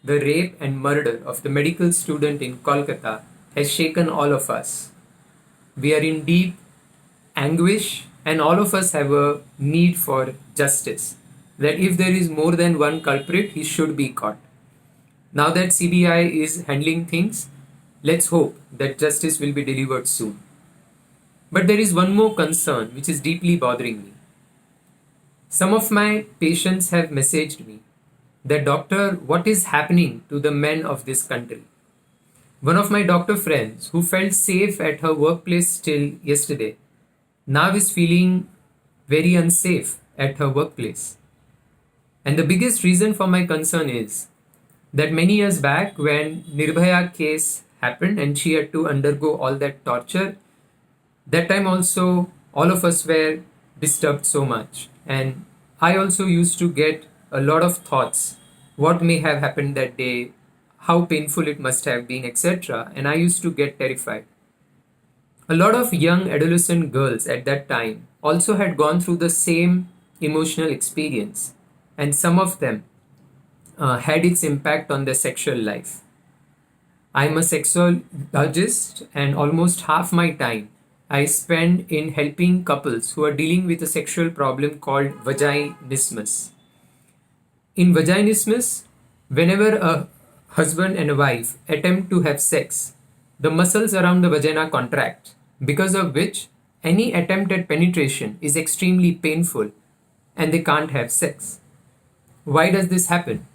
the rape and murder of the medical student in Kolkata has shaken all of us. We are in deep anguish, and all of us have a need for justice. That if there is more than one culprit, he should be caught. Now that CBI is handling things, let's hope that justice will be delivered soon. But there is one more concern which is deeply bothering me. Some of my patients have messaged me that, doctor, what is happening to the men of this country? One of my doctor friends who felt safe at her workplace till yesterday now is feeling very unsafe at her workplace. And the biggest reason for my concern is that many years back, when Nirbhaya case happened and she had to undergo all that torture, that time also all of us were disturbed so much. And I also used to get a lot of thoughts, what may have happened that day, how painful it must have been, etc. And I used to get terrified. A lot of young adolescent girls at that time also had gone through the same emotional experience, and some of them had its impact on their sexual life. I'm a sexologist, and almost half my time I spend in helping couples who are dealing with a sexual problem called vaginismus. In vaginismus, whenever a husband and a wife attempt to have sex, the muscles around the vagina contract, because of which any attempt at penetration is extremely painful and they can't have sex. Why does this happen?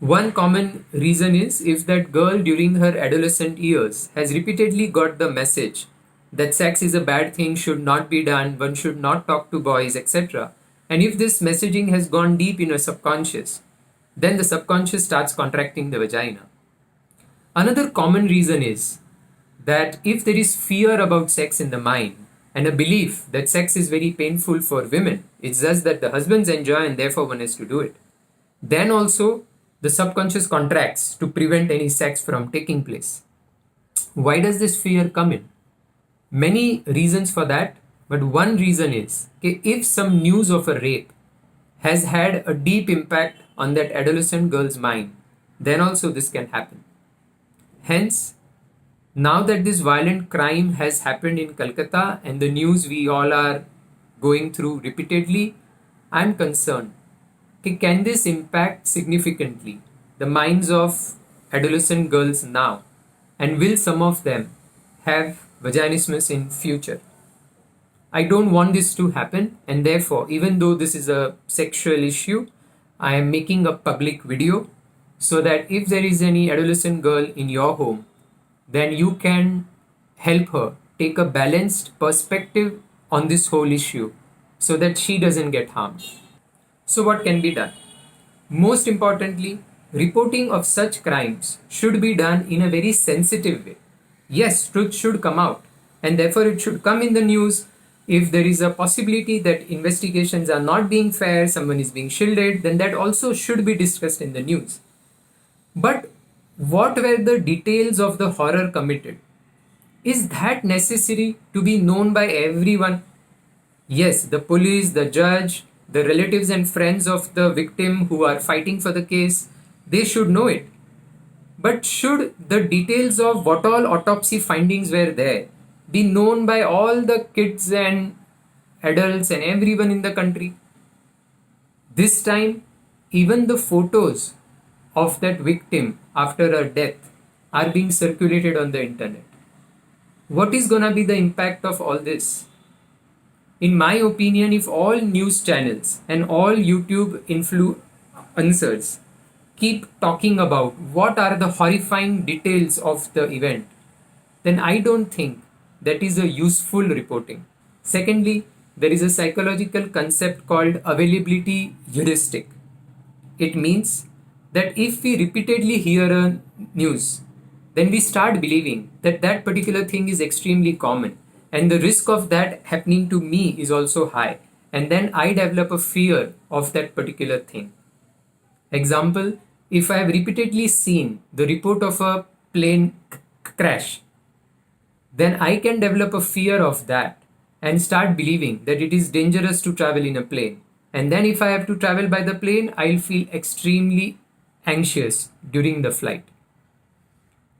One common reason is if that girl during her adolescent years has repeatedly got the message that sex is a bad thing, should not be done, one should not talk to boys, etc. And if this messaging has gone deep in her subconscious, then the subconscious starts contracting the vagina. Another common reason is that if there is fear about sex in the mind and a belief that sex is very painful for women, it's just that the husbands enjoy and therefore one has to do it, then also the subconscious contracts to prevent any sex from taking place. Why does this fear come in? Many reasons for that, but one reason is if some news of a rape has had a deep impact on that adolescent girl's mind, then also this can happen. Hence, now that this violent crime has happened in Kolkata and the news we all are going through repeatedly, I am concerned. Can this impact significantly the minds of adolescent girls now, and will some of them have vaginismus in future? I don't want this to happen, and therefore, even though this is a sexual issue, I am making a public video so that if there is any adolescent girl in your home, then you can help her take a balanced perspective on this whole issue so that she doesn't get harmed. So what can be done? Most importantly, reporting of such crimes should be done in a very sensitive way. Yes, truth should come out, and therefore it should come in the news. If there is a possibility that investigations are not being fair, someone is being shielded, then that also should be discussed in the news. But what were the details of the horror committed? Is that necessary to be known by everyone? Yes, the police, the judge, the relatives and friends of the victim who are fighting for the case, they should know it. But should the details of what all autopsy findings were there be known by all the kids and adults and everyone in the country? This time, even the photos of that victim after her death are being circulated on the internet. What is gonna be the impact of all this? In my opinion, if all news channels and all YouTube influencers keep talking about what are the horrifying details of the event, then I don't think that is a useful reporting. Secondly, there is a psychological concept called availability heuristic. It means that if we repeatedly hear a news, then we start believing that that particular thing is extremely common and the risk of that happening to me is also high, and then I develop a fear of that particular thing. Example, if I have repeatedly seen the report of a plane crash, then I can develop a fear of that and start believing that it is dangerous to travel in a plane. And then if I have to travel by the plane, I'll feel extremely anxious during the flight.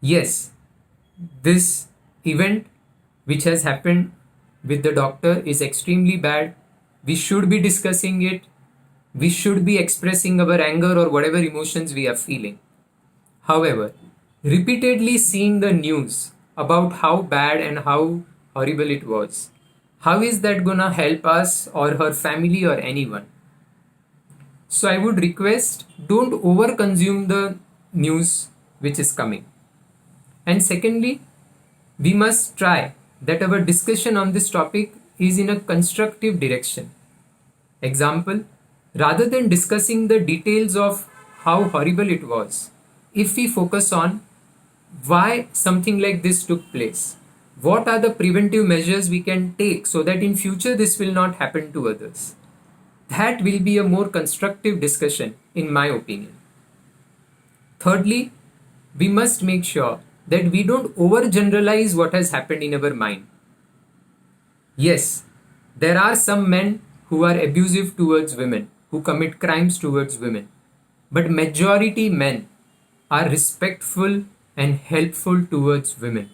Yes, this event which has happened with the doctor is extremely bad. We should be discussing it. We should be expressing our anger or whatever emotions we are feeling. However, repeatedly seeing the news about how bad and how horrible it was, how is that gonna help us or her family or anyone? So I would request, don't over consume the news which is coming. And secondly, we must try that our discussion on this topic is in a constructive direction. Example, rather than discussing the details of how horrible it was, if we focus on why something like this took place, what are the preventive measures we can take so that in future this will not happen to others, that will be a more constructive discussion in my opinion. Thirdly, we must make sure that we don't overgeneralize what has happened in our mind. Yes, there are some men who are abusive towards women, who commit crimes towards women, but majority men are respectful and helpful towards women.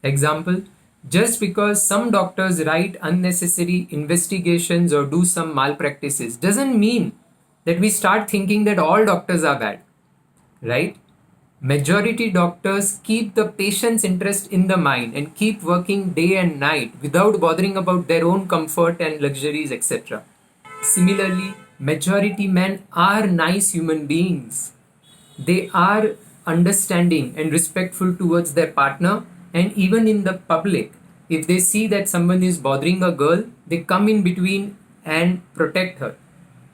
Example, just because some doctors write unnecessary investigations or do some malpractices doesn't mean that we start thinking that all doctors are bad, right? Majority doctors keep the patient's interest in the mind and keep working day and night without bothering about their own comfort and luxuries, etc. Similarly, majority men are nice human beings. They are understanding and respectful towards their partner, and even in the public, if they see that someone is bothering a girl, they come in between and protect her.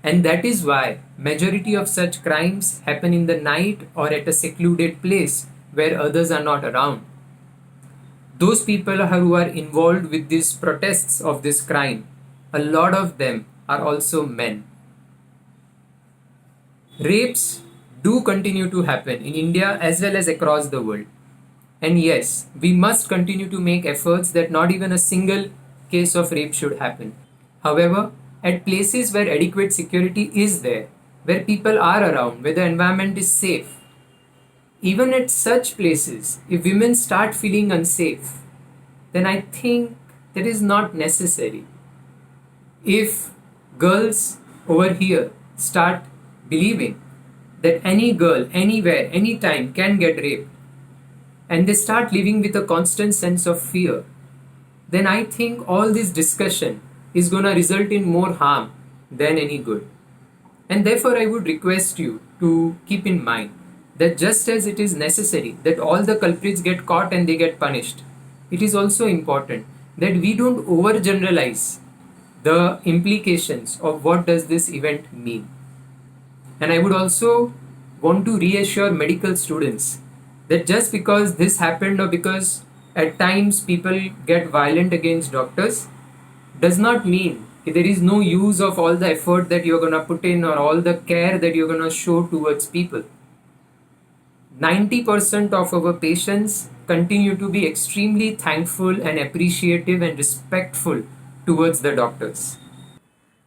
And that is why majority of such crimes happen in the night or at a secluded place where others are not around. Those people who are involved with these protests of this crime, a lot of them are also men. Rapes do continue to happen in India as well as across the world. And yes, we must continue to make efforts that not even a single case of rape should happen. However, at places where adequate security is there, where people are around, where the environment is safe, even at such places, if women start feeling unsafe, then I think that is not necessary. If girls over here start believing that any girl, anywhere, anytime can get raped, and they start living with a constant sense of fear, then I think all this discussion is going to result in more harm than any good. And therefore, I would request you to keep in mind that just as it is necessary that all the culprits get caught and they get punished, it is also important that we don't overgeneralize the implications of what does this event mean. And I would also want to reassure medical students that just because this happened or because at times people get violent against doctors does not mean that there is no use of all the effort that you're going to put in or all the care that you're going to show towards people. 90% of our patients continue to be extremely thankful and appreciative and respectful towards the doctors.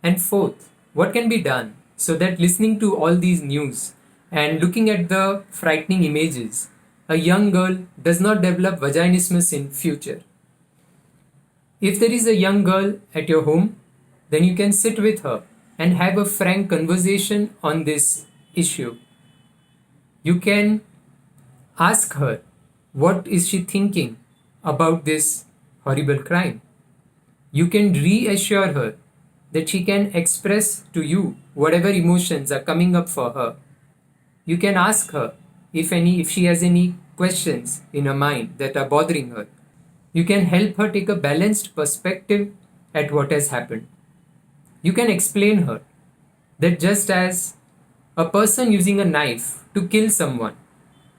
And fourth, what can be done so that listening to all these news and looking at the frightening images, a young girl does not develop vaginismus in future? If there is a young girl at your home, then you can sit with her and have a frank conversation on this issue. You can ask her what is she thinking about this horrible crime. You can reassure her that she can express to you whatever emotions are coming up for her. You can ask her if she has any questions in her mind that are bothering her. You can help her take a balanced perspective at what has happened. You can explain her that just as a person using a knife to kill someone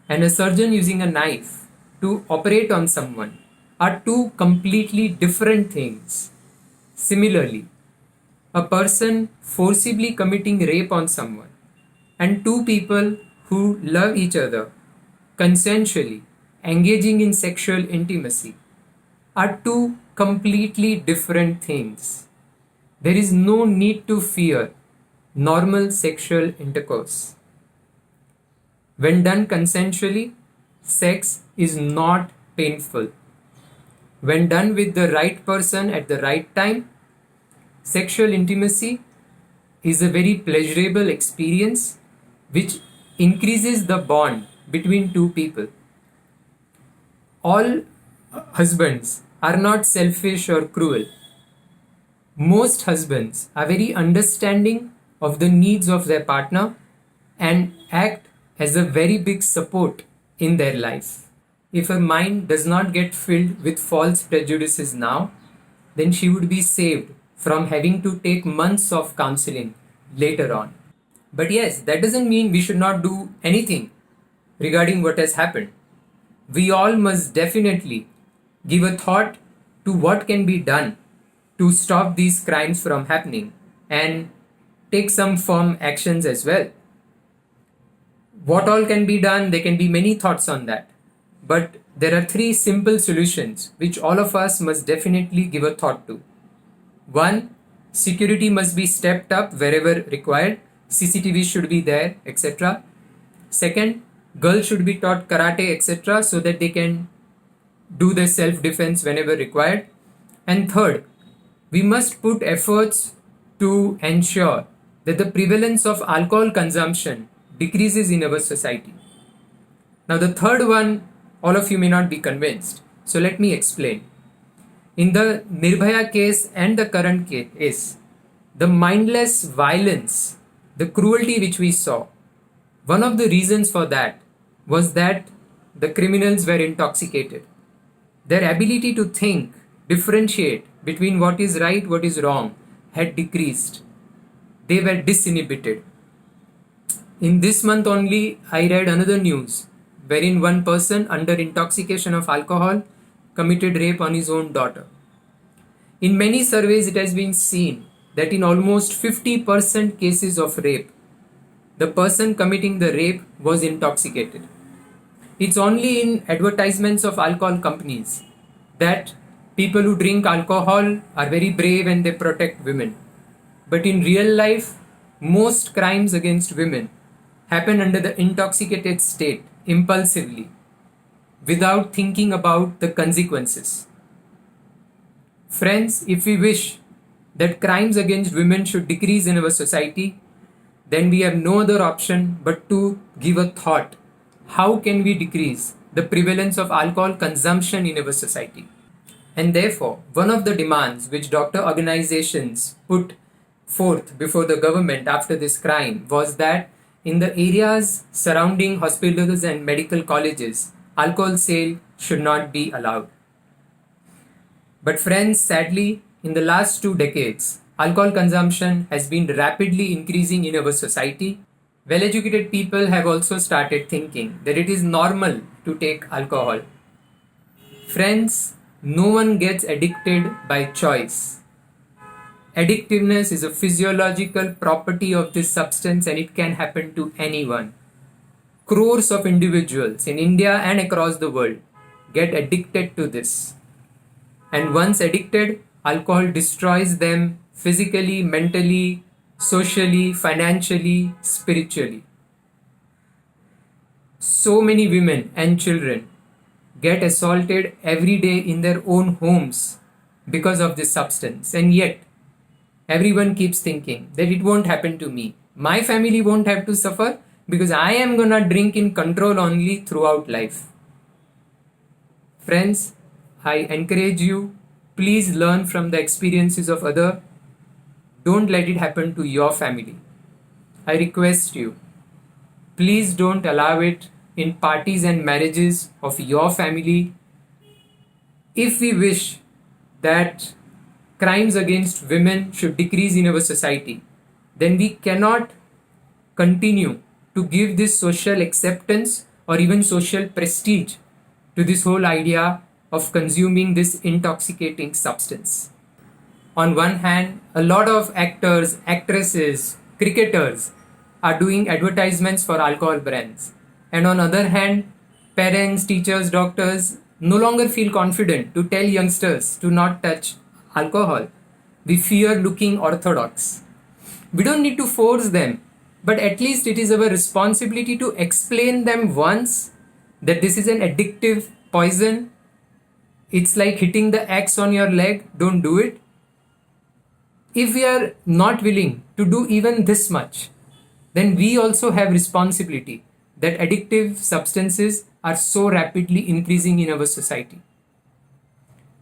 and a surgeon using a knife to operate on someone are two completely different things. Similarly, a person forcibly committing rape on someone and two people who love each other consensually engaging in sexual intimacy are two completely different things. There is no need to fear normal sexual intercourse. When done consensually, sex is not painful. When done with the right person at the right time, sexual intimacy is a very pleasurable experience which increases the bond between two people. All husbands are not selfish or cruel. Most husbands are very understanding of the needs of their partner and act as a very big support in their life. If her mind does not get filled with false prejudices now, then she would be saved from having to take months of counseling later on. But yes, that doesn't mean we should not do anything regarding what has happened. We all must definitely give a thought to what can be done to stop these crimes from happening and take some firm actions as well. What all can be done? There can be many thoughts on that. But there are three simple solutions which all of us must definitely give a thought to. One, security must be stepped up wherever required. CCTV should be there, etc. Second, girls should be taught karate, etc. so that they can do their self-defense whenever required. And third, we must put efforts to ensure that the prevalence of alcohol consumption decreases in our society. Now the third one, all of you may not be convinced. So let me explain. In the Nirbhaya case and the current case, the mindless violence, the cruelty which we saw, one of the reasons for that was that the criminals were intoxicated. Their ability to think, differentiate between what is right, what is wrong, had decreased. They were disinhibited. In this month only, I read another news wherein one person under intoxication of alcohol committed rape on his own daughter. In many surveys, it has been seen that in almost 50% cases of rape, the person committing the rape was intoxicated. It's only in advertisements of alcohol companies that people who drink alcohol are very brave and they protect women. But in real life, most crimes against women happen under the intoxicated state, impulsively, without thinking about the consequences. Friends, if we wish that crimes against women should decrease in our society, then we have no other option but to give a thought. How can we decrease the prevalence of alcohol consumption in our society? And therefore, one of the demands which doctor organizations put forth before the government after this crime was that in the areas surrounding hospitals and medical colleges, alcohol sale should not be allowed. But friends, sadly, in the last 2 decades, alcohol consumption has been rapidly increasing in our society. Well-educated people have also started thinking that it is normal to take alcohol. Friends, no one gets addicted by choice. Addictiveness is a physiological property of this substance and it can happen to anyone. Crores of individuals in India and across the world get addicted to this. And once addicted, alcohol destroys them physically, mentally, socially, financially, spiritually. So many women and children get assaulted every day in their own homes because of this substance. And yet, everyone keeps thinking that it won't happen to me. My family won't have to suffer because I am gonna drink in control only throughout life. Friends, I encourage you, please learn from the experiences of others. Don't let it happen to your family. I request you, please don't allow it in parties and marriages of your family. If we wish that crimes against women should decrease in our society, then we cannot continue to give this social acceptance or even social prestige to this whole idea of consuming this intoxicating substance. On one hand, a lot of actors, actresses, cricketers are doing advertisements for alcohol brands. And on other hand, parents, teachers, doctors no longer feel confident to tell youngsters to not touch alcohol. We fear looking orthodox. We don't need to force them but at least it is our responsibility to explain them once that this is an addictive poison. It's like hitting the axe on your leg, don't do it. If we are not willing to do even this much, then we also have responsibility that addictive substances are so rapidly increasing in our society.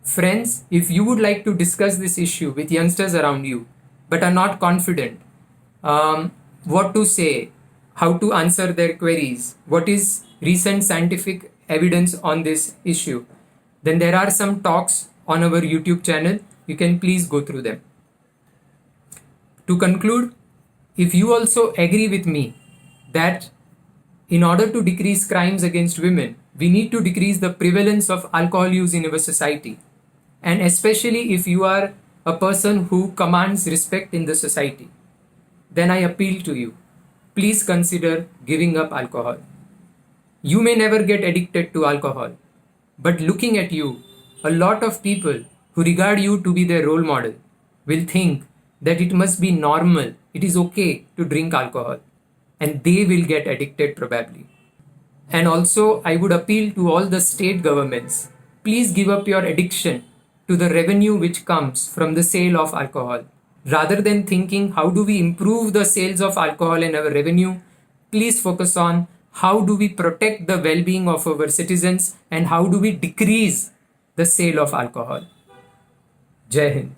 Friends, if you would like to discuss this issue with youngsters around you but are not confident what to say, how to answer their queries, what is recent scientific evidence on this issue, then there are some talks on our YouTube channel. You can please go through them. To conclude, if you also agree with me that in order to decrease crimes against women, we need to decrease the prevalence of alcohol use in our society, and especially if you are a person who commands respect in the society, then I appeal to you, please consider giving up alcohol. You may never get addicted to alcohol, but looking at you, a lot of people who regard you to be their role model will think that it must be normal, it is okay to drink alcohol, and they will get addicted probably. And also, I would appeal to all the state governments, please give up your addiction to the revenue which comes from the sale of alcohol. Rather than thinking how do we improve the sales of alcohol and our revenue, please focus on how do we protect the well-being of our citizens and how do we decrease the sale of alcohol. Jai Hind.